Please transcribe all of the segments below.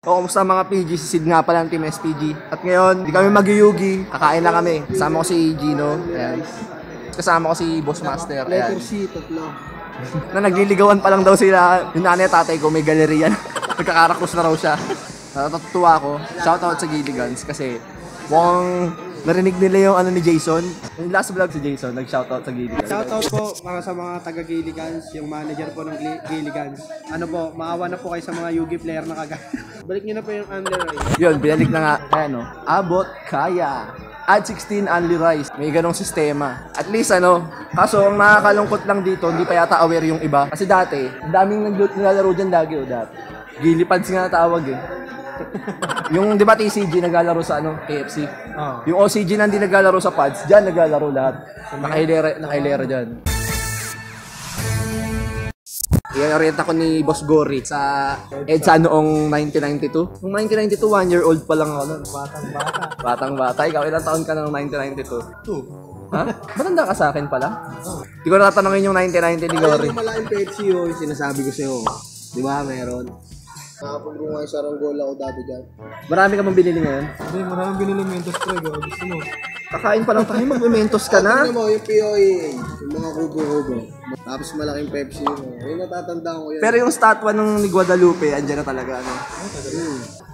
O, kumusta mga PG? Si Sid nga pala ng Team SPG. At ngayon, hindi kami mag-yugi. Kakain lang kami. Kasama ko si Gino. Ayan. Kasama ko si Boss Master. Ayan. Letter C, tatlo. Na nagliligawan pa lang daw sila. Yung nanay at tatay ko may galeriya. Nagkakarakrus na raw siya. Natutuwa ako. Shoutout sa Gilligans kasi mukhang narinig nila yung ano ni Jason. Yung last vlog si Jason, nag-shoutout sa Gilligans. Shoutout po para sa mga taga Gilligans, yung manager po ng Gilligans. Ano po, maawa na po kayo sa mga Yugi player na kagaya. Balik niyo na po yung under rice. Yun, binalik na nga. Ayan o. Abot, kaya. Add 16 only rice. May ganong sistema. At least ano, kaso ang nakakalungkot lang dito, hindi pa yata aware yung iba. Kasi dati, daming naglalaro dyan dati o dati. Gilipads nga tawag eh. Yung di ba TCG naglalaro sa ano, KFC. Oh. Yung OCG na hindi naglalaro sa pads, dyan naglalaro lahat. Nakailera dyan. I-orient ako ni Boss Gory sa EDSA noong 1992. Noong 1992, 1 year old pa lang ako nun. Batang-bata. Batang-bata. Ikaw, ilang taon ka noong 1992? 2. Ha? Matanda ka sa akin pala? Hindi ko natatanungin yung 1990 ni Gory. Yung malaking Pepsi yun, sinasabi ko sa'yo. Di ba, meron? Nakapag nga yung saranggola ko dati dyan. Marami ka bang binili ngayon? Hindi, maraming binili Mentos Treg. Gusto mo? Kakain pa lang tayo, mag-mementos ka na. Tignan mo, yung POE, yung mga kubo-kubo. Tapos malaking Pepsi yun. Yung natatandaan ko yan. Pero yung statwa ng ni Guadalupe, andyan na talaga. Ano?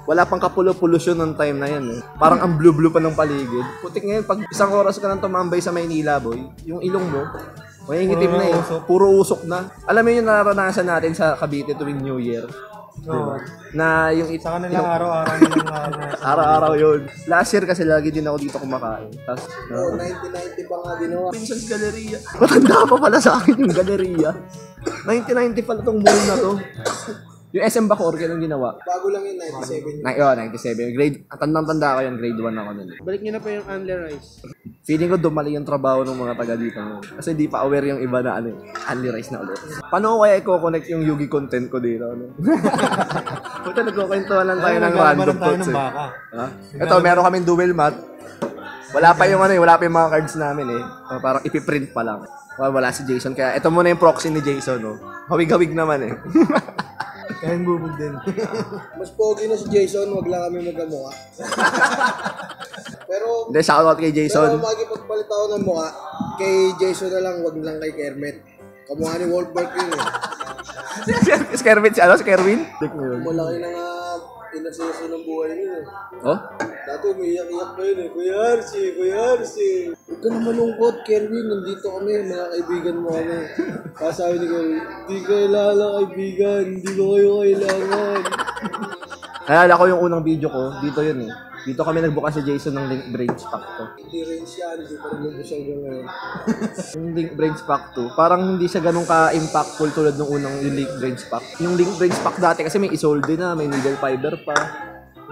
Wala pang kapulo-polusyon ng time na yan. Eh. Parang ang blue-blue pa ng paligid. Putik ngayon, pag isang oras ka lang tumambay sa Maynila, boy, yung ilong mo, may ngitim na eh. Puro usok na. Alam mo yung nararanasan natin sa Cavite tuwing New Year? Diba? Na yung sa kanila araw-araw nilang araw-araw yun. Last year kasi lagi din ako dito kumakain. Tapos, 1990 pa nga ginawa. Pinson's Galleria. Matanda pa pala sa akin yung Galleria. 1990 pala tong mall na to. Yung SM Bacoor, kailan ginawa? Bago lang yung 97. 97. Grade, tandang-tanda ko yun. Grade 1 ako nun. Balik niyo na pa yung Unler Rice. Feeling ko dumali yung trabaho ng mga taga dito. Kasi di pa aware yung iba na ano, Only Rice na ulit. Paano ko kaya i-connect yung Yugi content ko dito? Ano? Puta, nagkukwentuhan lang tayo ng random thoughts eh. Ha? Ito, meron kaming dual mat. Wala pa yung ano eh, wala pa yung mga cards namin eh. Parang ipiprint pa lang. Wala si Jason. Kaya ito muna yung proxy ni Jason. Oh. Hawig-hawig naman eh. Kaya bubog din. Mas pogi na si Jason, wag lang kami magkamukha. Pero, hindi, shoutout kay Jason. Pero magipagpalit ako ng mukha, kay Jason na lang, wag lang kay Kermit. Kamukha ni Wolfberg yun eh. Si Kermit, si ano? Si Kerwin? Malaki na nga inaseso ng buhay niyo eh. Oh? Dati umiiyak-iyak pa yun eh. Kuya Arsi. Huwag ka na malungkot, Kerwin. Nandito kami, mga kaibigan mo kami. Kasabi ni Kerwin, hindi kailangan kaibigan. Hindi ko kayo kailangan. Nalala ko yung unang video ko, dito yun eh. Dito kami nagbukas si Jason ng Link Brains Pack 2. Hindi rin siya, hindi pa rin yung siya ngayon. Yung Link Brains Pack 2, parang hindi siya ganun ka-impactful tulad ng unang yung Link Brains Pack. Yung Link Brains Pack dati kasi may isolde na, may needle fiber pa.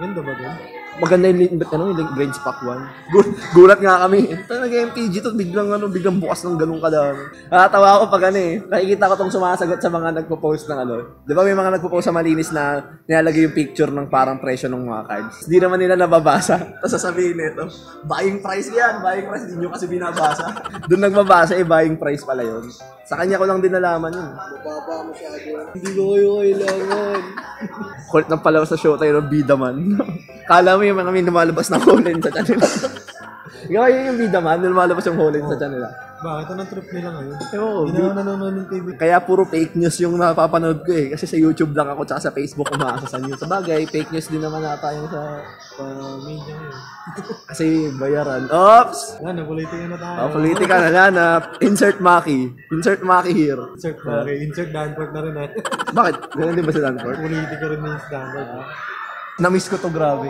Yan ba doon? Maganda yung Link Brains Pack 1. Gulat nga kami. Ito nag-MTG to, biglang bukas ng ganun kadami. Nakatawa ako pag ano eh. Nakikita ko tong sumasagot sa mga nagpo-post ng ano. Di ba may mga nagpo-post sa malinis na nilalagay yung picture ng parang presyo ng mga cards. Hindi naman nila nababasa. Tapos sasabihin nito, buying price yan, hindi nyo kasi binabasa. Doon nagbabasa buying price pala yun. Sa kanya ko lang din nalaman yun. Mababa mo siya agad. Hindi ko kayo kailangan. Kulit ng palaw sa show tayo ng bida man. Kala mo yung mga may lumalabas ng holen sa channel. Ikaw yung bida man, lumalabas yung holen sa channel. Bakit? Anong trip nila ngayon? Hindi ako nanonood ng TV. Kaya puro fake news yung napapanood ko eh. Kasi sa YouTube lang ako tsaka sa Facebook umaasa sa news. Sabagay, fake news din naman nata yung sa media ngayon. kasi bayaran. Oops! Yan, politika na tayo. Politika na yan. Insert Maki. Insert Maki here. Insert Maki. Insert Danford na rin eh. Bakit? Ganun din ba si Danford? Politika rin yung Danford. Na-miss ko to, grabe.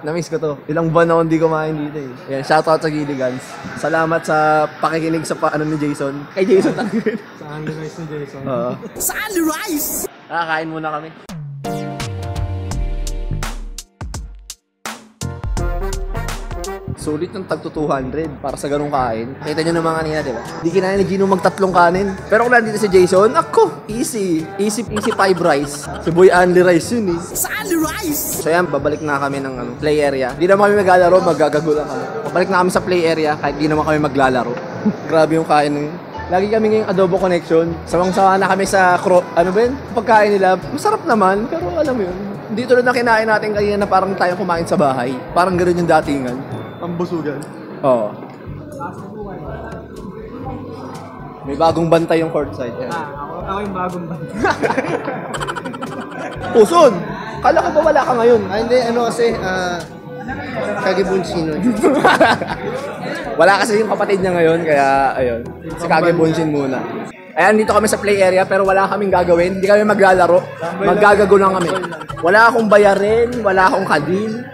Na-miss ko to. Ilang buwan ako hindi kumain dito eh. Yan, shoutout sa Gilligans. Salamat sa pakikinig sa ano ni Jason. Kay Jason talaga. Sa Only Rice ni Jason. Oo. Sa Only Rice! Kain muna kami. Sulit ng tagto 200 para sa ganung kain. Kita nyo naman kanina, di ba? Di kinain ni Gino magtatlong kanin. Pero kung nandito si Jason, ako, easy 5 rice. Si Boy Only Rice yun eh. Sa Only Rice! So yan, babalik na kami ng play area. Di naman kami maglalaro, maggagago lang kami. Babalik na kami sa play area kahit di naman kami maglalaro. Grabe yung kain ng lagi kami ngayong adobo connection. Sawang-sawa na kami sa ano ba yun? Pagkain nila, masarap naman, pero alam mo yun. Hindi tulad na kinain natin kanina na parang tayo kumain sa bahay. Parang gano'n yung datingan. Ang busugan. Oo. May bagong bantay yung courtside. Yan. Ako yung bagong band. Puson! Kala ko ba wala ka ngayon? Hindi, kasi, Kage-Bunshin. Wala kasi yung kapatid niya ngayon, kaya ayun. Si Kage Bunshin muna. Ayan, dito kami sa play area pero wala kaming gagawin. Hindi kami maglalaro. Maggagago lang kami. Wala akong bayarin, wala akong kadin,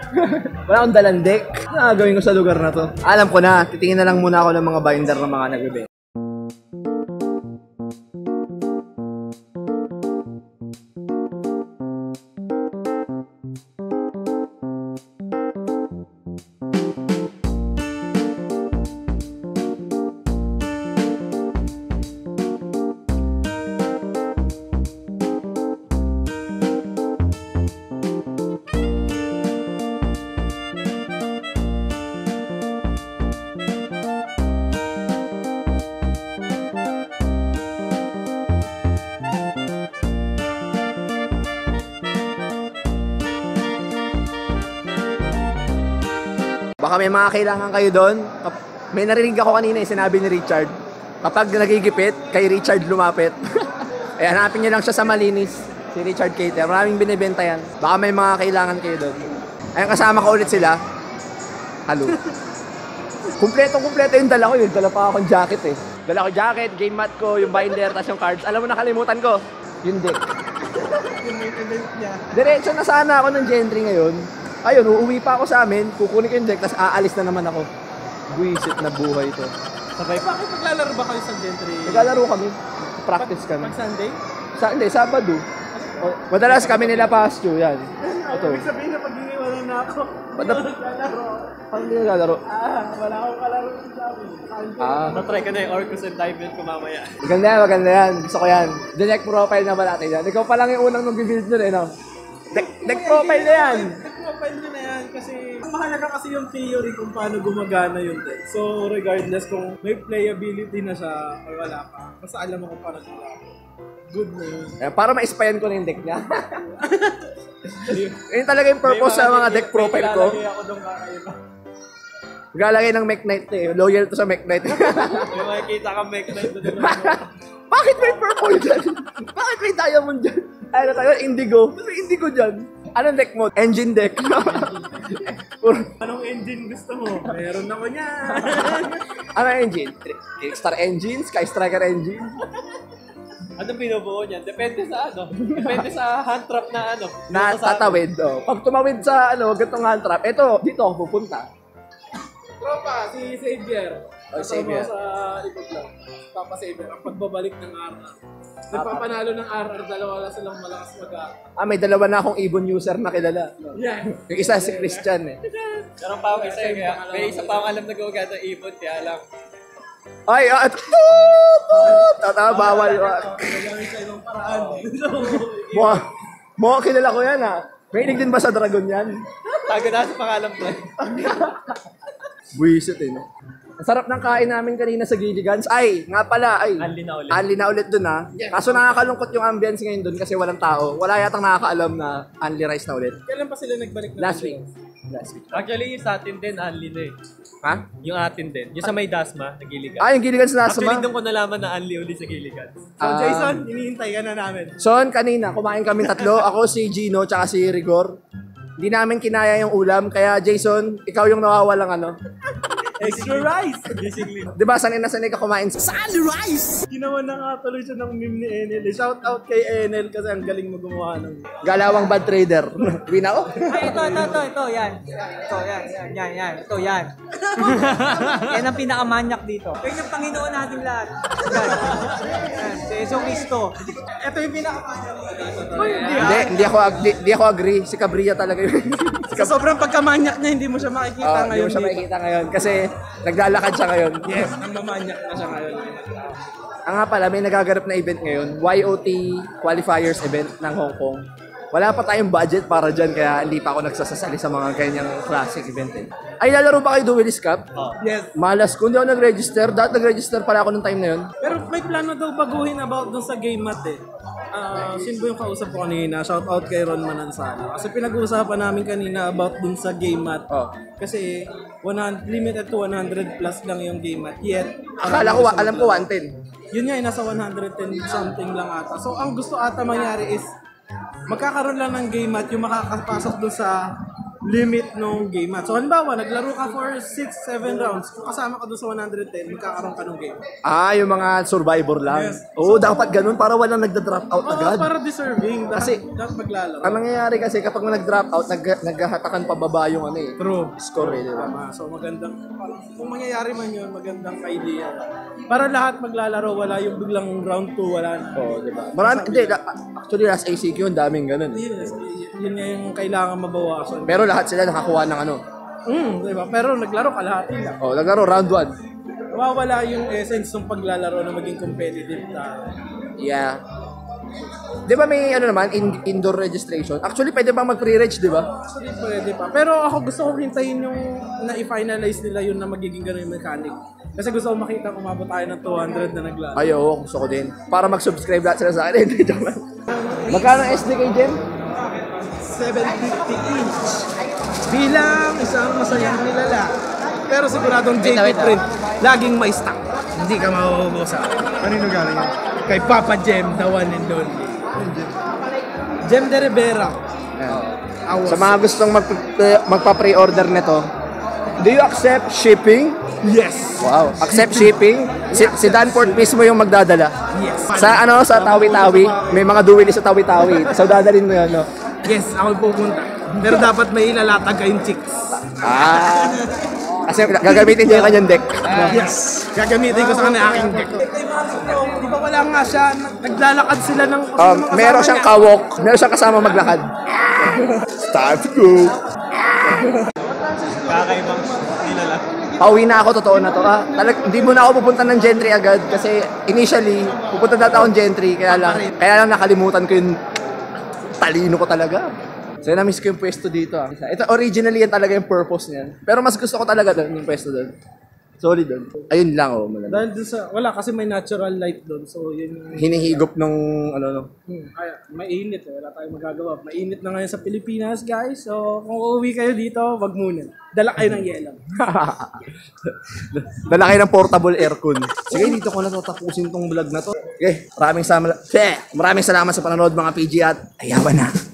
wala akong dalandek. Ano gagawin ko sa lugar na to? Alam ko na, titingin na lang muna ako ng mga binder ng mga nagbibenta. Baka may mga kailangan kayo doon. May narinig ako kanina, sinabi ni Richard. Kapag nagigipit, kay Richard lumapit. Eh, hanapin niyo lang siya sa Malinis. Si Richard Cater. Maraming binibenta yan. Baka may mga kailangan kayo doon. Ayun, kasama ko ulit sila. Halo. Kumpleto yung dala ko. Yung dala pa akong jacket eh. Dala ko jacket, game mat ko, yung binder, tas yung cards. Alam mo, nakalimutan ko. Yung deck. Diretso na sana ako ng Gentry ngayon. Ayun, uuwi pa ako sa amin, kukunin ko yung deck, tapos aalis na naman ako. Buisit na buhay to. Sabay, bakit maglalaro ba kayo sa Gentry? Naglalaro kami, practice kami. Pag Sunday? Hindi, Sabado. Madalas kami nila Pasture, yan. Ito. Ibig sabihin na pag iniwanan na ako, naglalaro. Paano hindi naglalaro? Wala akong kalaro sa amin. Matry ka na yung Orcus and Diamond ko mamaya. Maganda yan. Gusto ko yan. Direct profile na ba natin yan? Ikaw pa lang yung unang nag-build nun eh, no? Deck profile na yan. Deck profile nyo na yan kasi mahalaga kasi yung theory kung paano gumagana yung deck. So regardless kung may playability na siya or wala pa, basta alam mo kung paano gumagana. Good na yun. Para ma-spyan ko na yung deck niya. Yun talaga yung purpose sa mga deck profile ko. May ako doon kakaiba. Maglalagay ng Mech Knight eh. Loyal to sa Mech Knight. May makikita kang Mech Knight doon. Bakit may purple dyan? Bakit may diamond dyan? Ay, na tayo, indigo. May indigo dyan. Anong deck mo? Engine deck. Anong engine gusto mo? Meron ako niyan. Anong engine? Kickstar engine? Sky Striker engine? Anong binubuo niyan? Depende sa ano. Depende sa hand trap na ano. Na tatawid. Oh. Pag tumawid sa gantong hand trap, eto, dito ako pupunta. Tropa, si Xavier. Xavier. Sa ikot lang. Papa Xavier, ang pagbabalik ng RR. Nagpapanalo ng RR, dalawa lang silang malakas mag-RR. May dalawa na akong Ibon user na kilala. Yeah. Yung isa si Christian eh. Meron pa ako isa eh, kaya may isa pa akong alam na gumagana ng ibon, kaya lang. Ay, tata, bawal. Gagamit sa ibang paraan. Mukha kilala ko yan ha. May din ba sa Dragon yan? Tago na sa pangalan ko. Buisit eh, no? Ang sarap ng kain namin kanina sa Gilligans. Ay, nga pala, ay. Anli na ulit dun ha. Kaso nakakalungkot yung ambience ngayon dun kasi walang tao. Wala yatang nakakaalam na Anli Rice na ulit. Kailan pa sila nagbalik na? Last week. Actually, yung sa atin din, Anli na eh. Ha? Yung atin din. Yung sa may Dasma, na Gilligan. Ah, yung Gilligans na Actually, doon ko nalaman na Anli uli sa Gilligan. So, Jason, hinihintay ka na namin. Son, kanina, kumain kami tatlo. Ako, si Gino, tsaka si Rigor. Hindi namin kinaya yung ulam. Kaya, Jason, ikaw yung nawawalang ano. Extra rice! Basically. Di ba, sanay na sanay ka kumain sa... Sandy Rice! Ginawa na nga tuloy siya ng meme ni Enel. Shout out kay Enel kasi ang galing mo gumawa ng... Galawang bad trader. Win ako. Ay, ito, yan. Ito, yan. Ito, yan. Yan ang pinakamanyak dito. Yan yung Panginoon nating lahat. Yan. Si Yeso Cristo. Ito yung pinakamanyak. Hindi ako agree. Si Cabrilla talaga yun. Sa sobrang pagkamanyak niya, hindi mo siya makikita Hindi ngayon. mo siya makikita ngayon kasi naglalakad siya ngayon. Yes, nang mamanyak na siya ngayon. Nga pala, may nagaganap na event ngayon. YOT Qualifiers event ng Hong Kong. Wala pa tayong budget para dyan kaya hindi pa ako nagsasasali sa mga ganyang classic event. Ay, lalaro pa kayo Duelist Cup? Yes. Malas ko, hindi ako nag-register. Dahil nag-register pala ako nung time na yun. Pero may plano daw baguhin about dun sa game mat eh. Sino ba yung kausap ko kanina? Shout out kay Ron Manansala. Kasi pinag-uusapan namin kanina about dun sa game mat. Oh. Kasi limited to 100 plus lang yung game mat. Yet, Akala ko, alam ko 110. yun nga, nasa 110 something lang ata. So, ang gusto ata mangyari is magkakaroon lang ng game mat yung makakapasok doon sa limit ng game mat. So, halimbawa, naglaro ka for 6-7 rounds. Kung kasama ka doon sa 110, magkakaroon ka ng game. Yung mga survivor lang. Yes. Oo, dapat ganun para walang nagda-drop out agad. Para deserving. Kasi, dapat maglalaro. Ang nangyayari kasi kapag nag-drop out, naghahatakan pababa yung True. score, di ba? So magandang, kung mangyayari man yun, magandang idea. Para lahat maglalaro, wala yung biglang round 2, wala na. Oo, di ba? Marami, hindi, actually, last ACQ, ang daming ganun. Yes, yun nga yung kailangan mabawasan. Pero lahat sila nakakuha ng ano. Diba? Pero naglaro kalahati lang. Oh, naglaro round 1. Mawawala yung essence ng paglalaro na maging competitive tayo. Yeah. Di ba may ano naman, indoor registration? Actually, pwede bang mag-pre-reg, di ba? Actually, pwede pa. Pero ako gusto kong hintayin yung na-finalize nila yun na magiging gano'n yung mechanic. Kasi gusto kong makita kung umabot tayo ng 200 na naglaro. Ay, oo, gusto ko din. Para mag-subscribe lahat sila sa akin. Magkano SDK, Jem? 750 each. Bilang isang masayang nilala. Pero siguradong JP Print, laging may stock. Hindi ka mauubusan. Kanino galing yan? Kay Papa Jem, the one and only. Jem de Rivera. Sa mga gustong magpa-pre-order nito, do you accept shipping? Yes. Wow. Accept shipping? Si Danport mismo yung magdadala. Yes. Sa Tawi-Tawi, may mga duwili sa Tawi-Tawi. So dadalhin mo yun, no? Yes, ako pupunta. Pero dapat may ilalatag kayong chicks. Kasi gagamitin niya yung kanyang deck. Yes. Gagamitin ko sa kanya aking deck. Di ba wala nga siya, naglalakad sila ng... Meron siyang kawok. Meron siyang kasama maglakad. Start to go. Kakaibang nilala. Pauwi na ako, totoo na to. Hindi mo na ako pupunta ng Gentry agad kasi initially, pupunta na akong Gentry kaya lang nakalimutan ko yung talino ko talaga. So, na-miss ko yung pwesto dito. Ito, originally yan talaga yung purpose niyan. Pero mas gusto ko talaga doon, yung pwesto doon. Solid doon. Ayun lang, maganda. Dahil dun sa, wala kasi may natural light doon. So, yun yung... Hinihigop ng, mainit. Wala tayong magagawa. Mainit na ngayon sa Pilipinas, guys. So, kung uuwi kayo dito, wag muna. Dala kayo ng yelo. Dala kayo ng portable aircon. Sige, dito ko na tatapusin tong vlog na to. Okay, maraming salamat sa panonood mga PG at ayawan na.